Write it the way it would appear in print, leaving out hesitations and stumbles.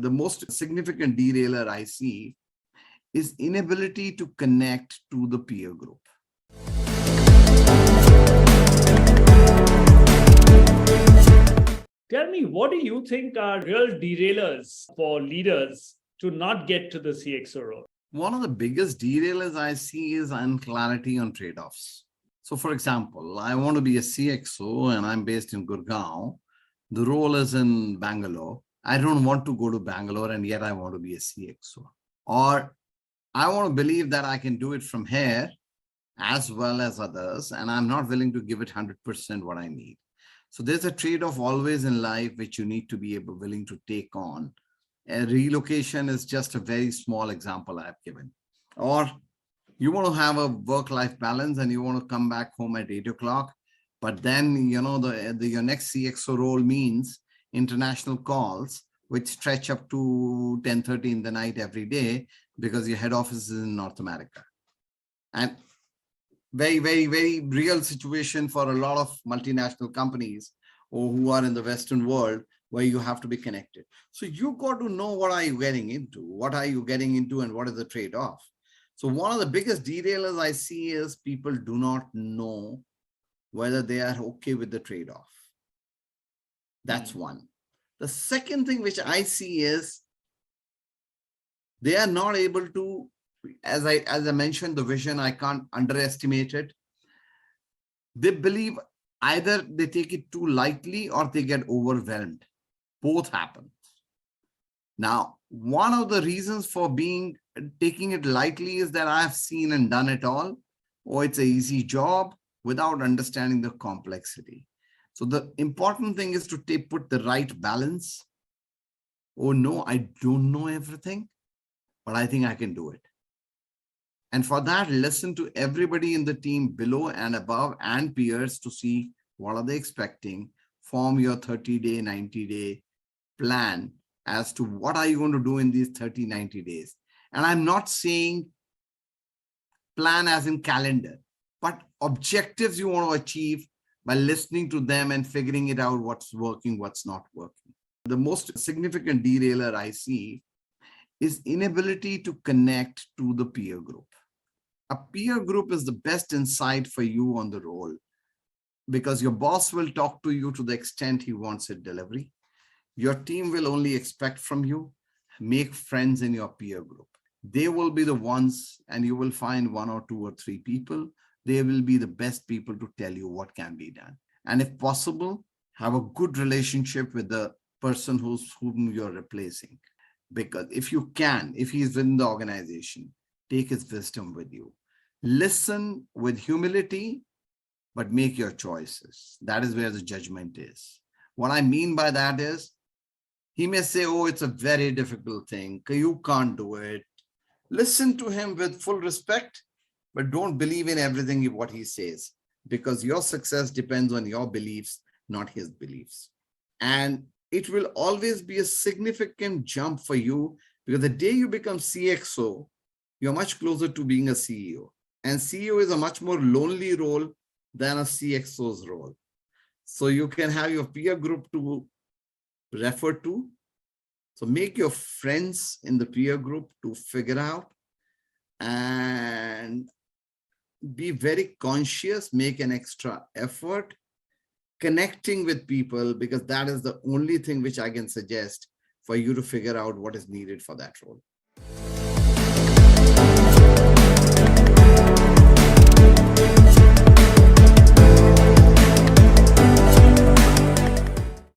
The most significant derailer I see is inability to connect to the peer group. Tell me, what do you think are real derailers for leaders to not get to the CXO role? One of the biggest derailers I see is unclarity on trade-offs. So for example, I want to be a CXO and I'm based in Gurgaon. The role is in Bangalore. I don't want to go to Bangalore and yet I want to be a CXO. Or I want to believe that I can do it from here as well as others, and I'm not willing to give it 100% what I need. So there's a trade-off always in life which you need to be willing to take on. A relocation is just a very small example I've given. Or you want to have a work-life balance and you want to come back home at 8 o'clock, but then your next CXO role means international calls which stretch up to 10:30 in the night every day because your head office is in North America. And very, very, very real situation for a lot of multinational companies or who are in the Western world where you have to be connected. So you got to know what are you getting into, and what is the trade-off. So one of the biggest derailers I see is people do not know whether they are okay with the trade-off. That's one. The second thing which I see is they are not able to, as I mentioned, the vision, I can't underestimate it. They believe either they take it too lightly or they get overwhelmed. Both happen. Now, one of the reasons for taking it lightly is that I have seen and done it all, or it's an easy job without understanding the complexity. So the important thing is to put the right balance. Oh no, I don't know everything, but I think I can do it. And for that, listen to everybody in the team below and above and peers to see what are they expecting. Form your 30-day, 90-day plan as to what are you going to do in these 30, 90 days. And I'm not saying plan as in calendar, but objectives you want to achieve by listening to them and figuring it out what's working, what's not working. The most significant derailer I see is inability to connect to the peer group. A peer group is the best insight for you on the role because your boss will talk to you to the extent he wants it delivery. Your team will only expect from you, make friends in your peer group. They will be the ones, and you will find 1 or 2 or 3 people. They will be the best people to tell you what can be done. And if possible, have a good relationship with the person whom you're replacing. Because if he's within the organization, take his wisdom with you. Listen with humility, but make your choices. That is where the judgment is. What I mean by that is, he may say, oh, it's a very difficult thing. You can't do it. Listen to him with full respect, but don't believe in everything what he says, because your success depends on your beliefs, not his beliefs. And it will always be a significant jump for you because the day you become CXO, you're much closer to being a CEO. And CEO is a much more lonely role than a CXO's role. So you can have your peer group to refer to. So make your friends in the peer group to figure out and be very conscious, make an extra effort connecting with people, because that is the only thing which I can suggest for you to figure out what is needed for that role.